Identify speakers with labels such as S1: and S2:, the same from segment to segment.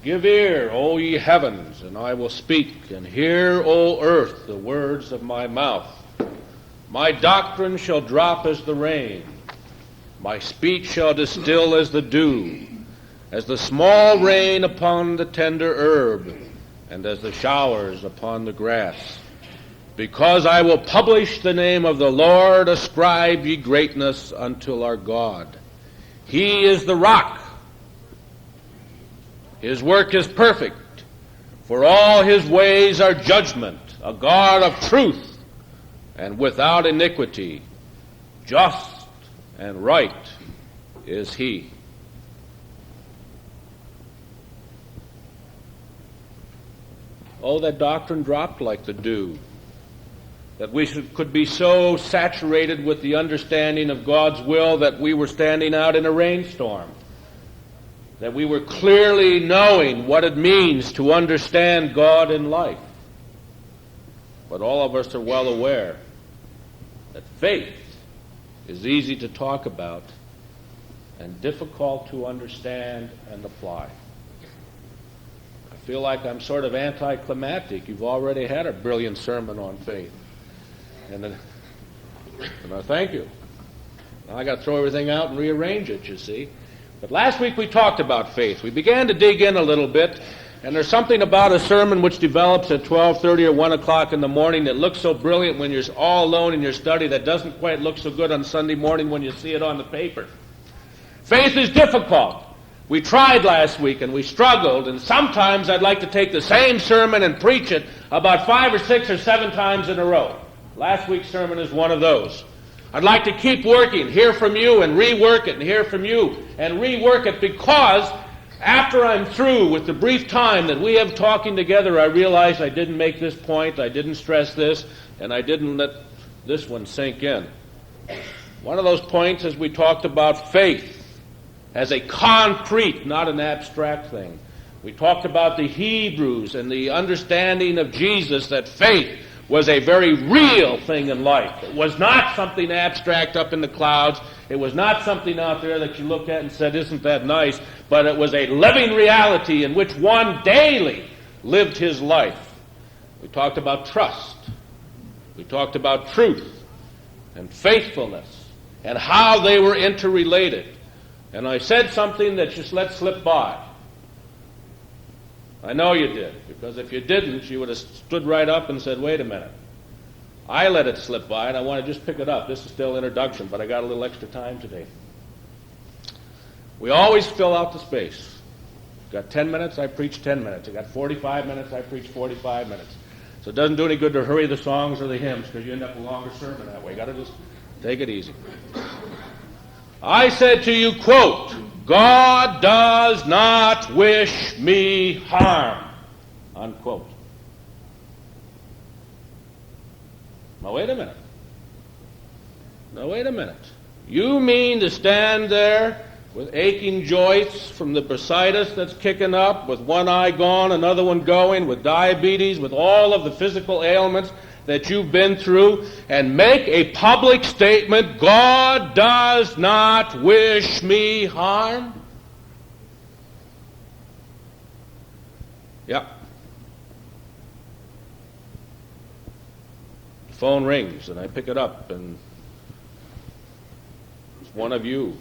S1: Give ear, O ye heavens, and I will speak, and hear, O earth, the words of my mouth. My doctrine shall drop as the rain, my speech shall distill as the dew, as the small rain upon the tender herb, and as the showers upon the grass. Because I will publish the name of the Lord, ascribe ye greatness unto our God. He is the rock. His work is perfect, for all his ways are judgment, a God of truth, and without iniquity. Just and right is he. Oh, that doctrine dropped like the dew, that we could be so saturated with the understanding of God's will that we were standing out in a rainstorm, that we were clearly knowing what it means to understand God in life. But all of us are well aware that faith is easy to talk about and difficult to understand and apply. I feel like I'm sort of anticlimactic. You've already had a brilliant sermon on faith. And I thank you. Now I got to throw everything out and rearrange it, you see. But last week we talked about faith. We began to dig in a little bit, and there's something about a sermon which develops at 12:30 or 1 o'clock in the morning that looks so brilliant when you're all alone in your study that doesn't quite look so good on Sunday morning when you see it on the paper. Faith is difficult. We tried last week and we struggled, and sometimes I'd like to take the same sermon and preach it about 5 or 6 or 7 times in a row. Last week's sermon is one of those. I'd like to keep working, hear from you, and rework it, and hear from you, and rework it, because after I'm through with the brief time that we have talking together, I realize I didn't make this point, I didn't stress this, and I didn't let this one sink in. One of those points is we talked about faith as a concrete, not an abstract thing. We talked about the Hebrews and the understanding of Jesus that faith was a very real thing in life. It was not something abstract up in the clouds. It was not something out there that you looked at and said, isn't that nice? But it was a living reality in which one daily lived his life. We talked about trust. We talked about truth and faithfulness and how they were interrelated. And I said something that just let slip by. I know you did, because if you didn't, you would have stood right up and said, wait a minute. I let it slip by, and I want to just pick it up. This is still introduction, but I got a little extra time today. We always fill out the space. Got 10 minutes, I preach 10 minutes. I got 45 minutes, I preach 45 minutes. So it doesn't do any good to hurry the songs or the hymns, because you end up with a longer sermon that way. You got to just take it easy. I said to you, quote, God does not wish me harm, unquote. Now, wait a minute. You mean to stand there with aching joints from the bursitis that's kicking up, with one eye gone, another one going, with diabetes, with all of the physical ailments that you've been through, and make a public statement, God does not wish me harm? Yep. The phone rings, and I pick it up, and it's one of you.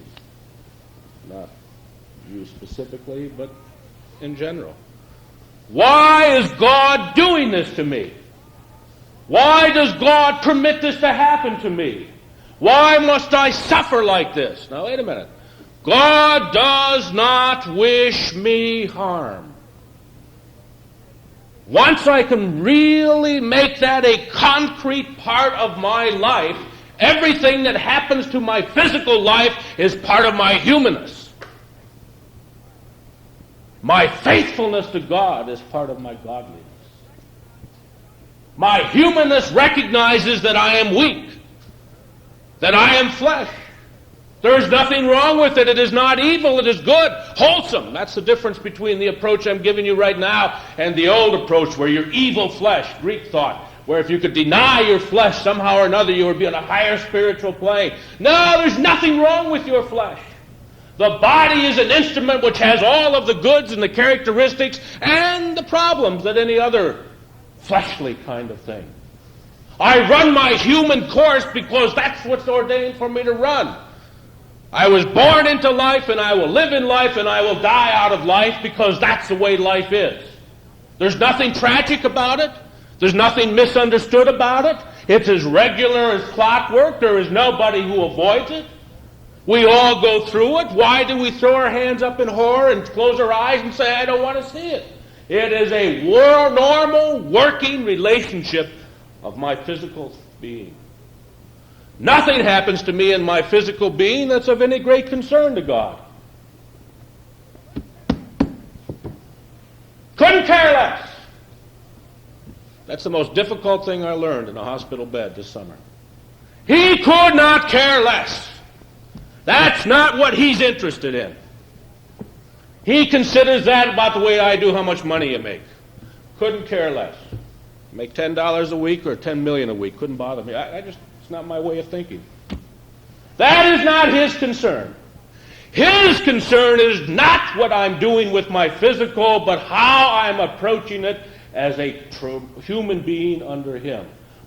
S1: Not you specifically, but in general. Why is God doing this to me? Why does God permit this to happen to me? Why must I suffer like this? Now, wait a minute. God does not wish me harm. Once I can really make that a concrete part of my life, everything that happens to my physical life is part of my humanness. My faithfulness to God is part of my godliness. My humanness recognizes that I am weak, that I am flesh. There is nothing wrong with it. It is not evil. It is good, wholesome. That's the difference between the approach I'm giving you right now and the old approach where you're evil flesh, Greek thought, where if you could deny your flesh somehow or another, you would be on a higher spiritual plane. No, there's nothing wrong with your flesh. The body is an instrument which has all of the goods and the characteristics and the problems that any other fleshly kind of thing. I run my human course because that's what's ordained for me to run. I was born into life, and I will live in life, and I will die out of life because that's the way life is. There's nothing tragic about it. There's nothing misunderstood about it. It's as regular as clockwork. There is nobody who avoids it. We all go through it. Why do we throw our hands up in horror and close our eyes and say, I don't want to see it? It is a normal, working relationship of my physical being. Nothing happens to me in my physical being that's of any great concern to God. Couldn't care less. That's the most difficult thing I learned in a hospital bed this summer. He could not care less. That's not what he's interested in. He considers that about the way I do how much money you make. Couldn't care less. Make $10 a week or $10 million a week. Couldn't bother me. It's not my way of thinking. That is not his concern. His concern is not what I'm doing with my physical, but how I'm approaching it as a human being under him.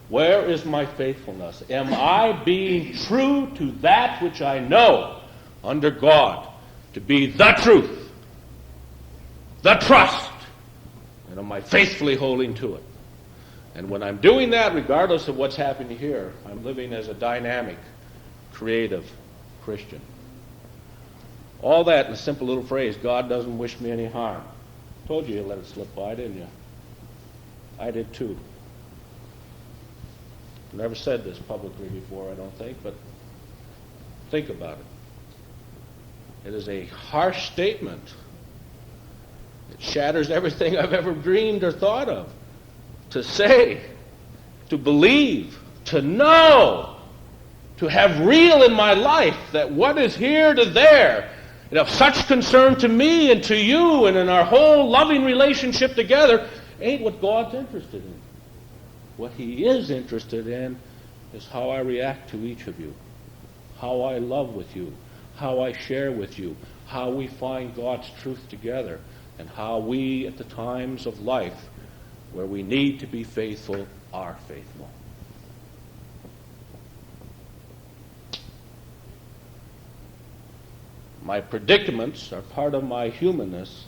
S1: Where is my faithfulness? Am I being true to that which I know under God to be the truth, the trust, and am I faithfully holding to it? And when I'm doing that, regardless of what's happening here, I'm living as a dynamic, creative Christian. All that in a simple little phrase, God doesn't wish me any harm. Told you let it slip by, didn't you? I did too. Never said this publicly before, I don't think, but think about it. It is a harsh statement. It shatters everything I've ever dreamed or thought of. To say, to believe, to know, to have real in my life that what is here to there, and of such concern to me and to you and in our whole loving relationship together, ain't what God's interested in. What he is interested in is how I react to each of you, how I love with you, how I share with you, how we find God's truth together, and how we, at the times of life where we need to be faithful, are faithful. My predicaments are part of my humanness,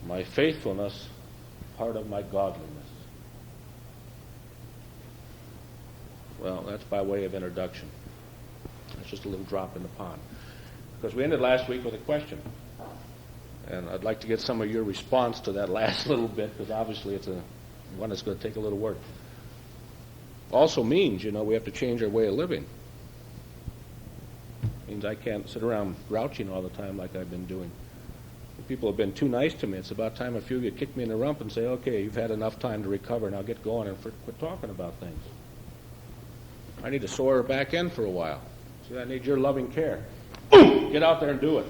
S1: my faithfulness part of my godliness. Well, that's by way of introduction. That's just a little drop in the pond. Because we ended last week with a question. And I'd like to get some of your response to that last little bit, because obviously it's one that's going to take a little work. Also means, we have to change our way of living. Means I can't sit around grouching all the time like I've been doing. If people have been too nice to me, it's about time a few of you kick me in the rump and say, okay, you've had enough time to recover, now get going and quit talking about things. I need to soar her back in for a while. See, I need your loving care. Get out there and do it.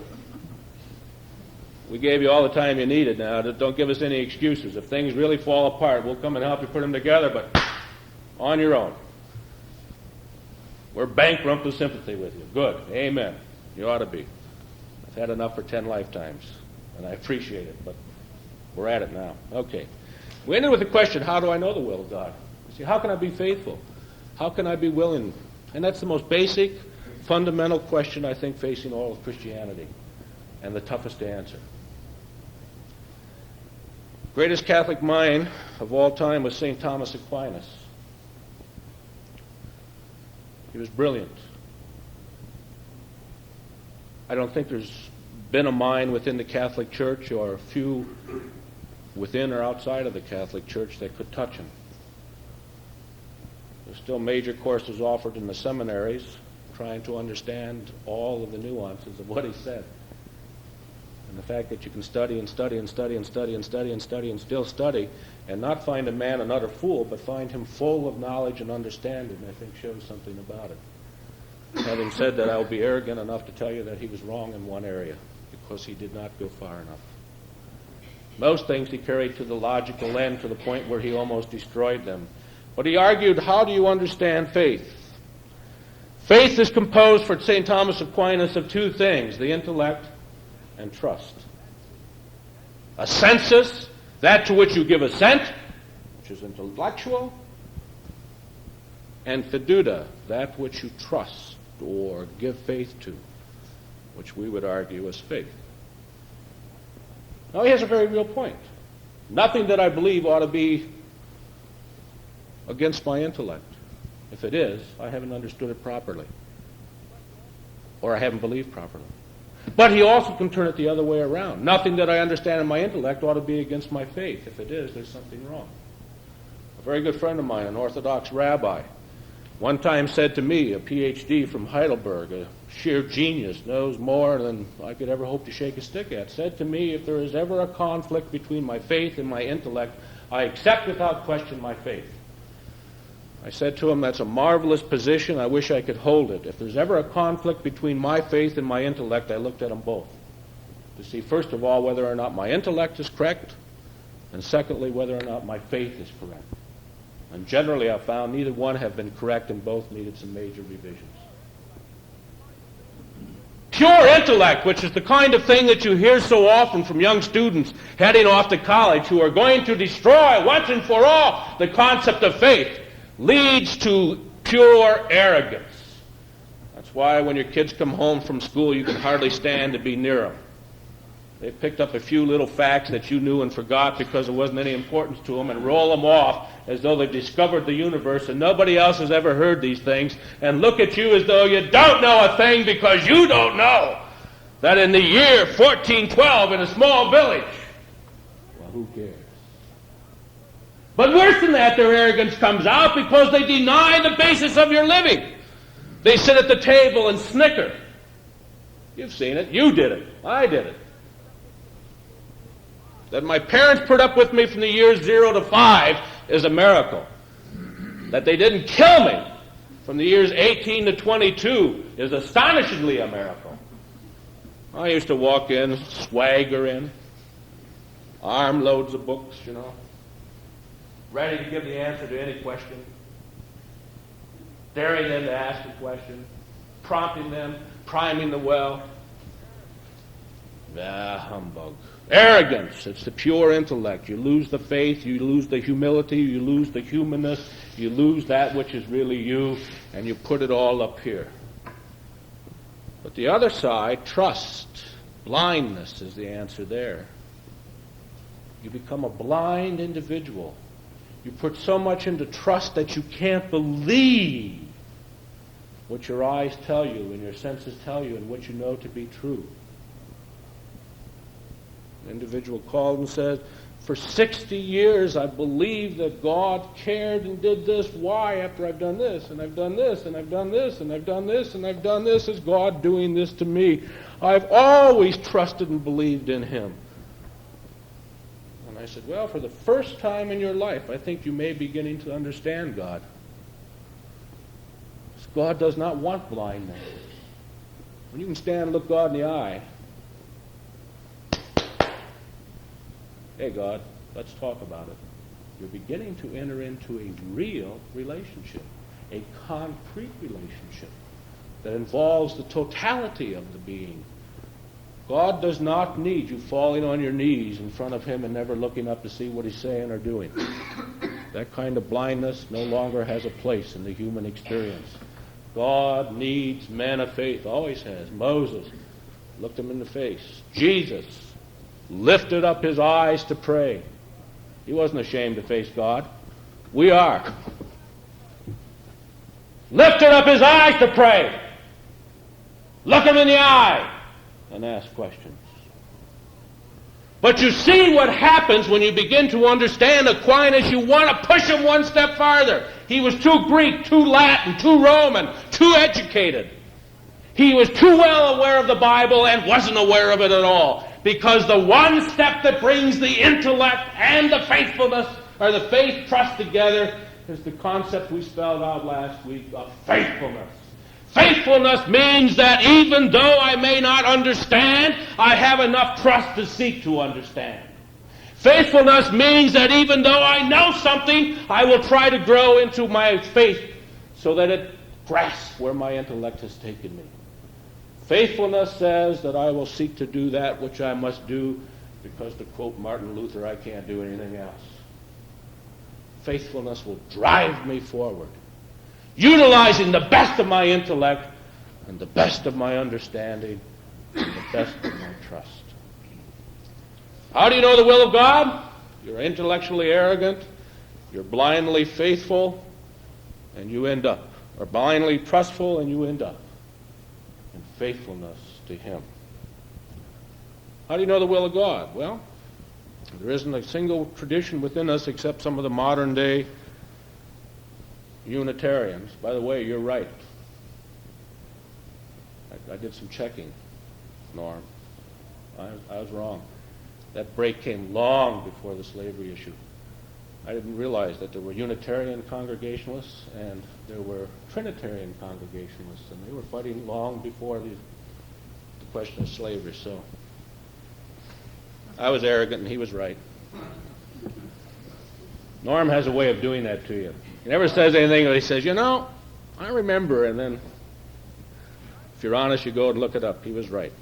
S1: We gave you all the time you needed now. Don't give us any excuses. If things really fall apart, we'll come and help you put them together, but on your own. We're bankrupt with sympathy with you. Good. Amen. You ought to be. I've had enough for 10 lifetimes, and I appreciate it, but we're at it now. Okay. We ended with the question, how do I know the will of God? You see, how can I be faithful? How can I be willing? And that's the most basic, fundamental question, I think, facing all of Christianity, and the toughest to answer. Greatest Catholic mind of all time was St. Thomas Aquinas. He was brilliant. I don't think there's been a mind within the Catholic Church, or a few within or outside of the Catholic Church, that could touch him. There's still major courses offered in the seminaries trying to understand all of the nuances of what he said. And the fact that you can study and study and study and study and study and study and still study and not find a man an utter fool, but find him full of knowledge and understanding, I think shows something about it. Having said that, I'll be arrogant enough to tell you that he was wrong in one area, because he did not go far enough. Most things he carried to the logical end, to the point where he almost destroyed them. But he argued, how do you understand faith? Faith is composed for St. Thomas Aquinas of two things, the intellect and trust. Assensus, that to which you give assent, which is intellectual, and fiducia, that which you trust or give faith to, which we would argue is faith. Now, he has a very real point. Nothing that I believe ought to be against my intellect. If it is, I haven't understood it properly, or I haven't believed properly. But he also can turn it the other way around. Nothing that I understand in my intellect ought to be against my faith. If it is, there's something wrong. A very good friend of mine, an Orthodox rabbi, one time said to me, a PhD from Heidelberg, a sheer genius, knows more than I could ever hope to shake a stick at, said to me, if there is ever a conflict between my faith and my intellect, I accept without question my faith. I said to him, that's a marvelous position. I wish I could hold it. If there's ever a conflict between my faith and my intellect, I looked at them both to see, first of all, whether or not my intellect is correct, and secondly, whether or not my faith is correct. And generally, I've found neither one have been correct, and both needed some major revisions. Pure intellect, which is the kind of thing that you hear so often from young students heading off to college who are going to destroy once and for all the concept of faith, leads to pure arrogance. That's why when your kids come home from school, you can hardly stand to be near them. They picked up a few little facts that you knew and forgot because there wasn't any importance to them, and roll them off as though they've discovered the universe and nobody else has ever heard these things, and look at you as though you don't know a thing because you don't know that in the year 1412 in a small village. Well, who cares? But worse than that, their arrogance comes out because they deny the basis of your living. They sit at the table and snicker. You've seen it. You did it. I did it. That my parents put up with me from the years 0 to 5 is a miracle. That they didn't kill me from the years 18 to 22 is astonishingly a miracle. I used to walk in, swagger in, armloads of books, ready to give the answer to any question, daring them to ask a question, prompting them, priming the well. Humbug. Arrogance, it's the pure intellect. You lose the faith, you lose the humility, you lose the humanness, you lose that which is really you, and you put it all up here. But the other side, trust, blindness is the answer there. You become a blind individual. You put so much into trust that you can't believe what your eyes tell you and your senses tell you and what you know to be true. An individual called and said, for 60 years I believed that God cared and did this. Why? After I've done this, and I've done this, and I've done this, and I've done this, and I've done this, is God doing this to me? I've always trusted and believed in Him. And I said, well, for the first time in your life, I think you may be beginning to understand God. God does not want blindness. When you can stand and look God in the eye, hey, God, let's talk about it. You're beginning to enter into a real relationship, a concrete relationship that involves the totality of the being. God does not need you falling on your knees in front of Him and never looking up to see what He's saying or doing. That kind of blindness no longer has a place in the human experience. God needs men of faith, always has. Moses looked Him in the face. Jesus lifted up his eyes to pray. He wasn't ashamed to face God. We are. Lifted up his eyes to pray. Look him in the eye and ask questions. But you see what happens when you begin to understand Aquinas. You want to push him one step farther. He was too Greek, too Latin, too Roman, too educated. He was too well aware of the Bible and wasn't aware of it at all. Because the one step that brings the intellect and the faithfulness, or the faith trust together, is the concept we spelled out last week of faithfulness. Faithfulness means that even though I may not understand, I have enough trust to seek to understand. Faithfulness means that even though I know something, I will try to grow into my faith so that it grasp where my intellect has taken me. Faithfulness says that I will seek to do that which I must do because, to quote Martin Luther, I can't do anything else. Faithfulness will drive me forward, utilizing the best of my intellect and the best of my understanding and the best of my trust. How do you know the will of God? You're intellectually arrogant, you're blindly faithful, and you end up, or blindly trustful, and you end up in faithfulness to Him. How do you know the will of God? Well, there isn't a single tradition within us except some of the modern day Unitarians. By the way, you're right. I did some checking, Norm. I was wrong. That break came long before the slavery issue. I didn't realize that there were Unitarian Congregationalists and there were Trinitarian Congregationalists, and they were fighting long before the question of slavery. So I was arrogant and he was right. Norm has a way of doing that to you. He never says anything, but he says, I remember, and then if you're honest, you go and look it up. He was right.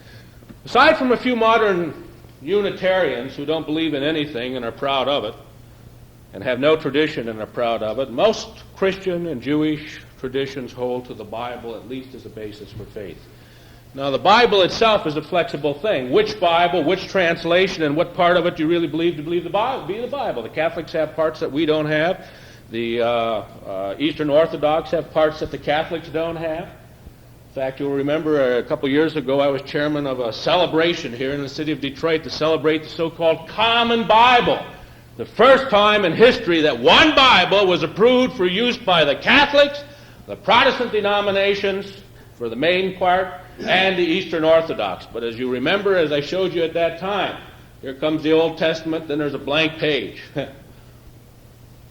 S1: Aside from a few modern Unitarians who don't believe in anything and are proud of it, and have no tradition and are proud of it, most Christian and Jewish traditions hold to the Bible at least as a basis for faith. Now, the Bible itself is a flexible thing. Which Bible, which translation, and what part of it do you really believe to believe the Bible? Be the Bible. The Catholics have parts that we don't have. The Eastern Orthodox have parts that the Catholics don't have. In fact, you'll remember a couple years ago I was chairman of a celebration here in the city of Detroit to celebrate the so-called Common Bible. The first time in history that one Bible was approved for use by the Catholics, the Protestant denominations for the main part, and the Eastern Orthodox. But as you remember, as I showed you at that time, here comes the Old Testament, then there's a blank page.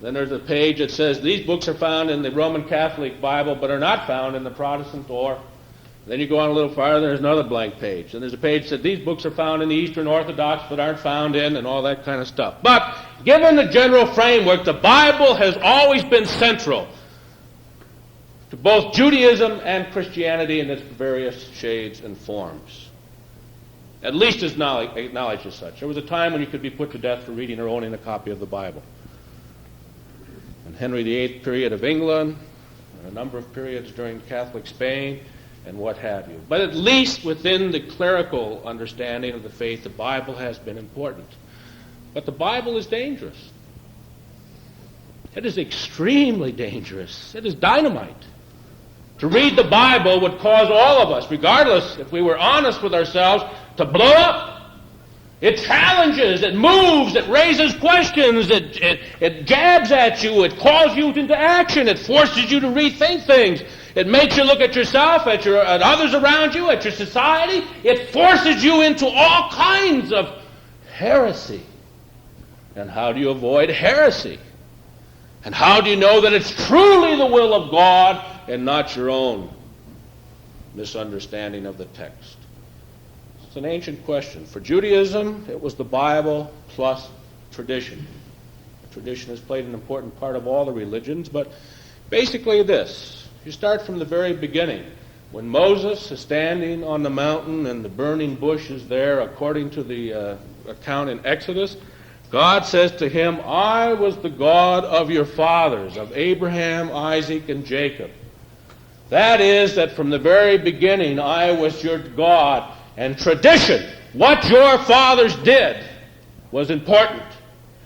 S1: Then there's a page that says these books are found in the Roman Catholic Bible but are not found in the Protestant or. Then you go on a little farther, there's another blank page. And there's a page that says these books are found in the Eastern Orthodox but aren't found in, and all that kind of stuff. But given the general framework, the Bible has always been central to both Judaism and Christianity in its various shades and forms. At least as acknowledged as such. There was a time when you could be put to death for reading or owning a copy of the Bible. And Henry VIII period of England, and a number of periods during Catholic Spain, and what have you. But at least within the clerical understanding of the faith, the Bible has been important. But the Bible is dangerous. It is extremely dangerous. It is dynamite. To read the Bible would cause all of us, regardless if we were honest with ourselves, to blow up. It challenges, it moves, it raises questions, it jabs at you, it calls you into action, it forces you to rethink things. It makes you look at yourself, at others around you, at your society. It forces you into all kinds of heresy. And how do you avoid heresy? And how do you know that it's truly the will of God and not your own misunderstanding of the text? It's an ancient question. For Judaism, it was the Bible plus tradition. Tradition has played an important part of all the religions, but basically this. You start from the very beginning. When Moses is standing on the mountain and the burning bush is there, according to the account in Exodus, God says to him, I was the God of your fathers, of Abraham, Isaac, and Jacob. That is, that from the very beginning I was your God. And tradition, what your fathers did, was important.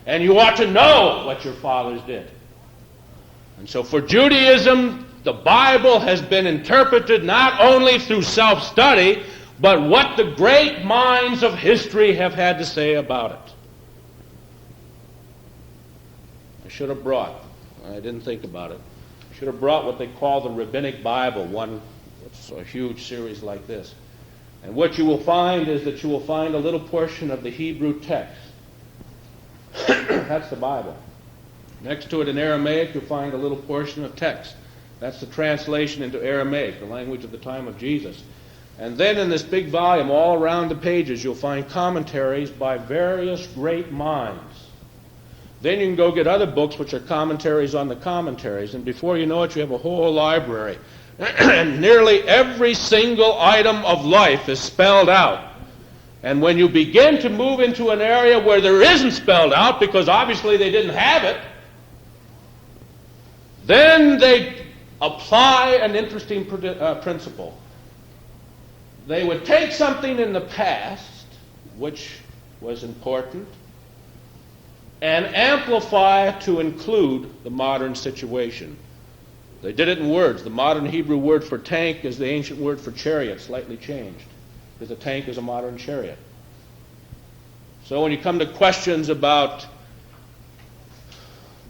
S1: And you ought to know what your fathers did. And so for Judaism, the Bible has been interpreted not only through self-study, but what the great minds of history have had to say about it. I should have brought, I didn't think about it, I should have brought what they call the Rabbinic Bible, it's a huge series like this. And what you will find is that you will find a little portion of the Hebrew text. That's the Bible. Next to it in Aramaic, you'll find a little portion of text. That's the translation into Aramaic, the language of the time of Jesus. And then in this big volume, all around the pages, you'll find commentaries by various great minds. Then you can go get other books which are commentaries on the commentaries, and before you know it, you have a whole library And nearly every single item of life is spelled out. And when you begin to move into an area where there isn't spelled out, because obviously they didn't have it, then they apply an interesting principle. They would take something in the past, which was important, and amplify it to include the modern situation. They did it in words. The modern Hebrew word for tank is the ancient word for chariot, slightly changed, because a tank is a modern chariot. So when you come to questions about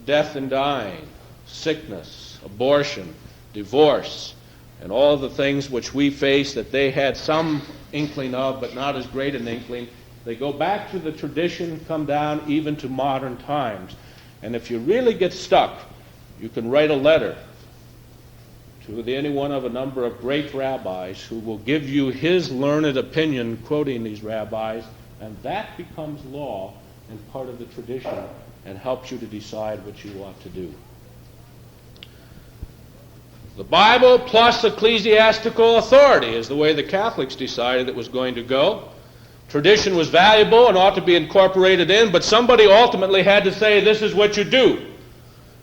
S1: death and dying, sickness, abortion, divorce, and all of the things which we face that they had some inkling of, but not as great an inkling, they go back to the tradition, come down even to modern times. And if you really get stuck, you can write a letter to any one of a number of great rabbis who will give you his learned opinion quoting these rabbis, and that becomes law and part of the tradition and helps you to decide what you ought to do. The Bible plus ecclesiastical authority is the way the Catholics decided it was going to go. Tradition was valuable and ought to be incorporated in, but somebody ultimately had to say, this is what you do.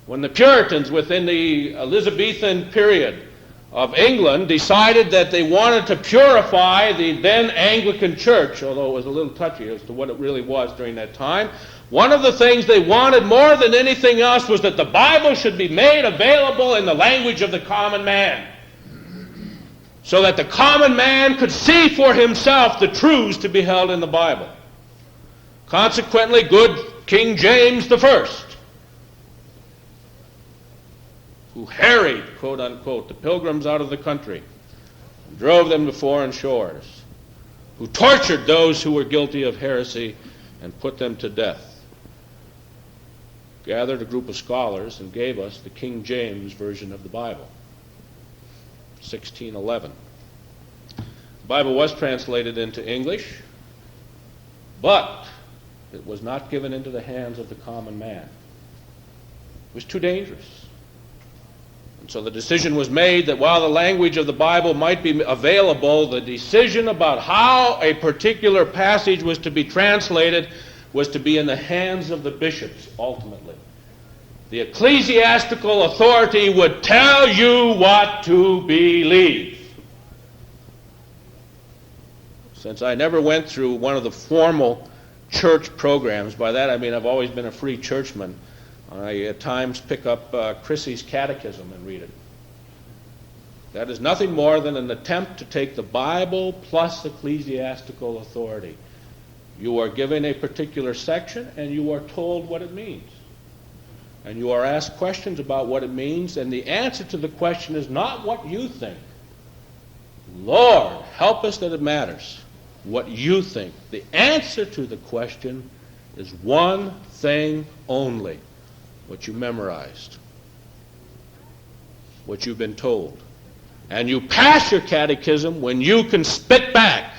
S1: When the Puritans, within the Elizabethan period of England, decided that they wanted to purify the then Anglican Church, although it was a little touchy as to what it really was during that time, one of the things they wanted more than anything else was that the Bible should be made available in the language of the common man, so that the common man could see for himself the truths to be held in the Bible. Consequently, good King James I, who harried, quote unquote, the pilgrims out of the country and drove them to foreign shores, who tortured those who were guilty of heresy and put them to death, gathered a group of scholars and gave us the King James Version of the Bible, 1611. The Bible was translated into English, but it was not given into the hands of the common man. It was too dangerous. And so the decision was made that while the language of the Bible might be available, the decision about how a particular passage was to be translated was to be in the hands of the bishops, ultimately. The ecclesiastical authority would tell you what to believe. Since I never went through one of the formal church programs, by that I mean I've always been a free churchman, I at times pick up Chrissy's Catechism and read it. That is nothing more than an attempt to take the Bible plus ecclesiastical authority. You are given a particular section and you are told what it means. And you are asked questions about what it means, and the answer to the question is not what you think. Lord, help us that it matters what you think. The answer to the question is one thing only: what you memorized, what you've been told. And you pass your catechism when you can spit back,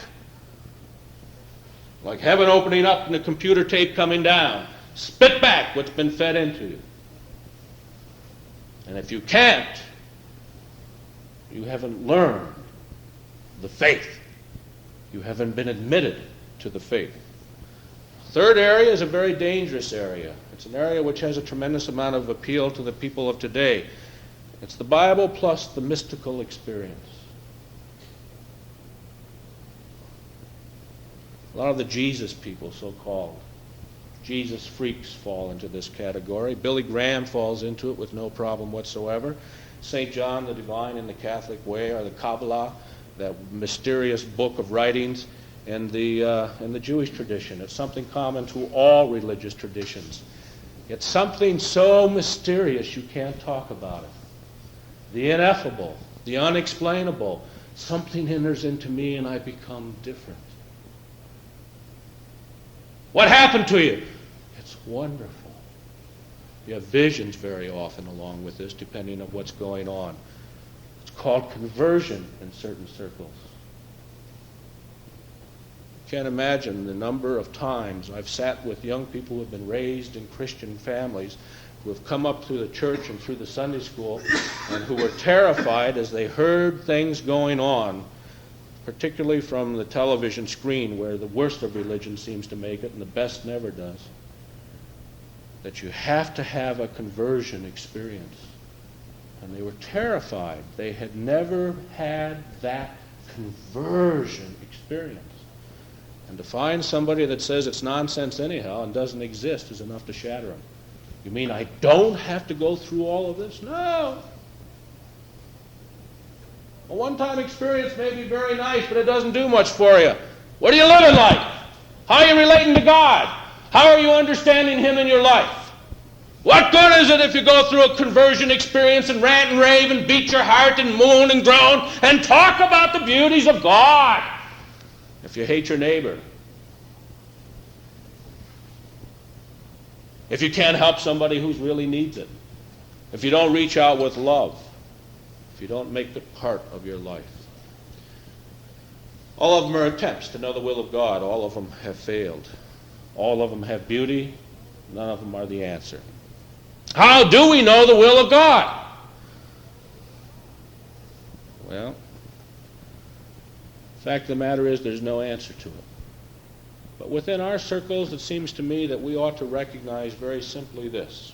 S1: like heaven opening up and the computer tape coming down. Spit back what's been fed into you. And if you can't, you haven't learned the faith. You haven't been admitted to the faith. Third area is a very dangerous area. It's an area which has a tremendous amount of appeal to the people of today. It's the Bible plus the mystical experience. A lot of the Jesus people, so-called Jesus freaks, fall into this category. Billy Graham falls into it with no problem whatsoever. St. John the Divine in the Catholic way, or the Kabbalah, that mysterious book of writings in the Jewish tradition. It's something common to all religious traditions. It's something so mysterious you can't talk about it. The ineffable, the unexplainable. Something enters into me and I become different. What happened to you? It's wonderful. You have visions very often along with this, depending on what's going on. It's called conversion in certain circles. You can't imagine the number of times I've sat with young people who have been raised in Christian families who have come up through the church and through the Sunday school and who were terrified as they heard things going on, particularly from the television screen where the worst of religion seems to make it and the best never does, that you have to have a conversion experience. And they were terrified. They had never had that conversion experience. And to find somebody that says it's nonsense anyhow and doesn't exist is enough to shatter them. You mean I don't have to go through all of this? No. A one-time experience may be very nice, but it doesn't do much for you. What are you living like? How are you relating to God? How are you understanding Him in your life? What good is it if you go through a conversion experience and rant and rave and beat your heart and moan and groan and talk about the beauties of God if you hate your neighbor? If you can't help somebody who really needs it? If you don't reach out with love? If you don't make it part of your life? All of them are attempts to know the will of God. All of them have failed. All of them have beauty. None of them are the answer. How do we know the will of God? Well, the fact of the matter is there's no answer to it. But within our circles, it seems to me that we ought to recognize very simply this.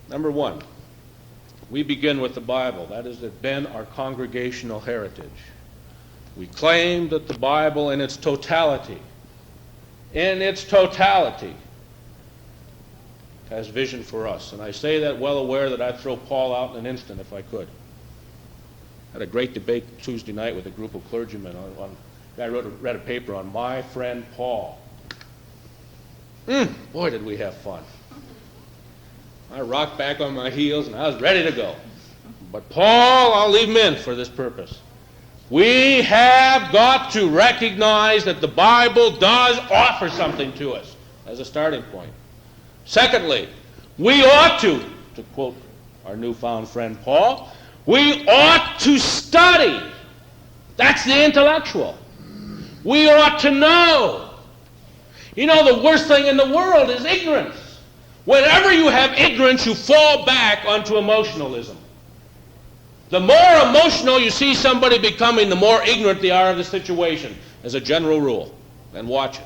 S1: Number one, we begin with the Bible. That has been our congregational heritage. We claim that the Bible in its totality, has vision for us. And I say that well aware that I'd throw Paul out in an instant if I could. I had a great debate Tuesday night with a group of clergymen. I read a paper on my friend Paul. Boy, did we have fun. I rocked back on my heels and I was ready to go. But Paul, I'll leave him in for this purpose. We have got to recognize that the Bible does offer something to us as a starting point. Secondly, we ought to quote our newfound friend Paul, we ought to study. That's the intellectual. We ought to know. You know, the worst thing in the world is ignorance. Whenever you have ignorance, you fall back onto emotionalism. The more emotional you see somebody becoming, the more ignorant they are of the situation, as a general rule. And watch it.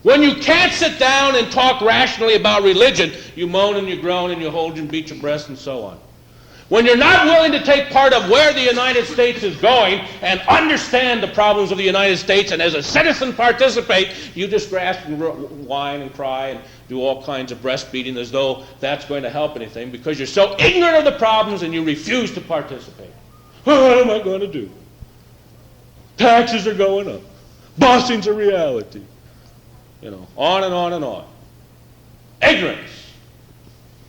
S1: When you can't sit down and talk rationally about religion, you moan and you groan and you hold and beat your breast and so on. When you're not willing to take part of where the United States is going and understand the problems of the United States and as a citizen participate, you just grasp and whine and cry and do all kinds of breastbeating as though that's going to help anything because you're so ignorant of the problems and you refuse to participate. What am I going to do? Taxes are going up. Busing's a reality. You know, on and on and on. Ignorance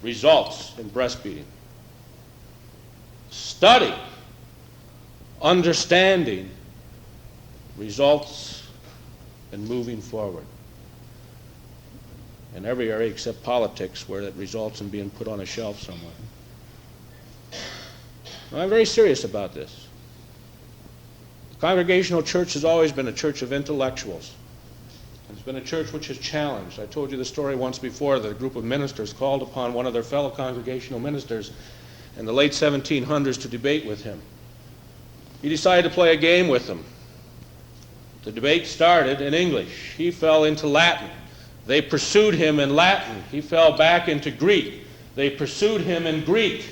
S1: results in breastbeating. Study, understanding, results in moving forward. In every area except politics, where it results in being put on a shelf somewhere. Now, I'm very serious about this. The Congregational Church has always been a church of intellectuals. It's been a church which has challenged. I told you the story once before that a group of ministers called upon one of their fellow congregational ministers in the late 1700s to debate with him. He decided to play a game with them. The debate started in English. He fell into Latin. They pursued him in Latin. He fell back into Greek. They pursued him in Greek.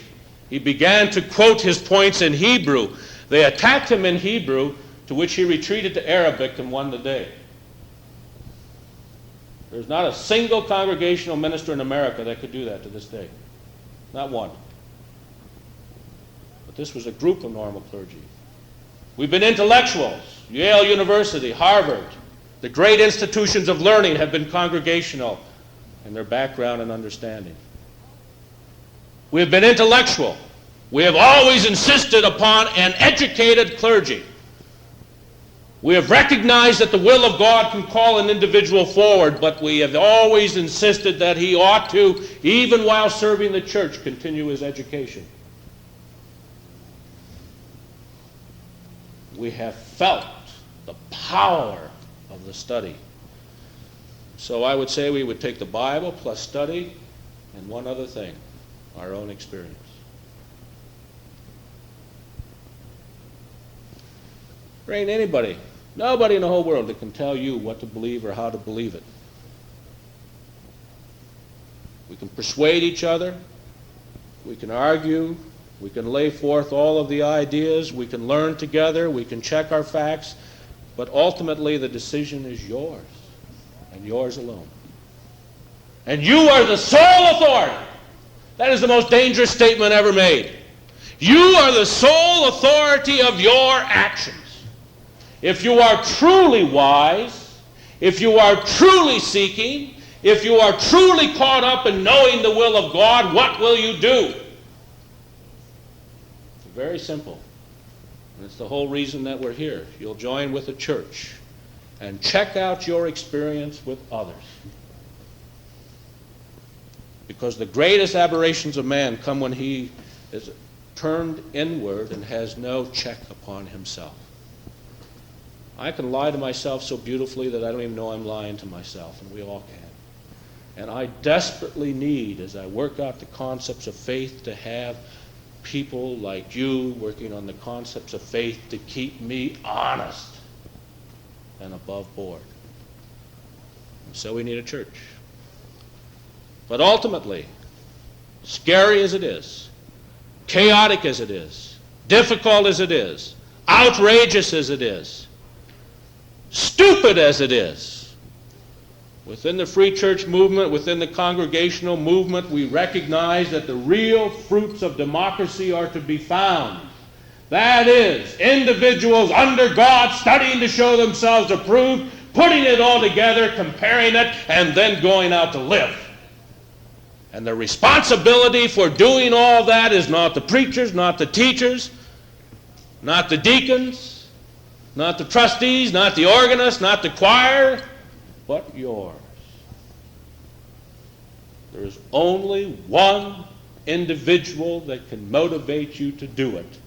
S1: He began to quote his points in Hebrew. They attacked him in Hebrew, to which he retreated to Arabic and won the day. There's not a single congregational minister in America that could do that to this day. Not one. But this was a group of normal clergy. We've been intellectuals. Yale University, Harvard, the great institutions of learning have been congregational in their background and understanding. We have been intellectual. We have always insisted upon an educated clergy. We have recognized that the will of God can call an individual forward, but we have always insisted that he ought to, even while serving the church, continue his education. We have felt the power of the study. So I would say we would take the Bible plus study And one other thing, our own experience. There ain't nobody in the whole world that can tell you what to believe or how to believe it. We can persuade each other, we can argue, we can lay forth all of the ideas, we can learn together, we can check our facts, but ultimately the decision is yours, and yours alone. And you are the sole authority. That is the most dangerous statement ever made. You are the sole authority of your actions. If you are truly wise, if you are truly seeking, if you are truly caught up in knowing the will of God, what will you do? It's very simple. And it's the whole reason that we're here. You'll join with the church and check out your experience with others. Because the greatest aberrations of man come when he is turned inward and has no check upon himself. I can lie to myself so beautifully that I don't even know I'm lying to myself, and we all can. And I desperately need, as I work out the concepts of faith, to have people like you working on the concepts of faith to keep me honest and above board. And so we need a church. But ultimately, scary as it is, chaotic as it is, difficult as it is, outrageous as it is, stupid as it is, within the free church movement, within the congregational movement, we recognize that the real fruits of democracy are to be found. That is, individuals under God studying to show themselves approved, putting it all together, comparing it, and then going out to live. And the responsibility for doing all that is not the preachers, not the teachers, not the deacons, not the trustees, not the organist, not the choir, but yours. There is only one individual that can motivate you to do it.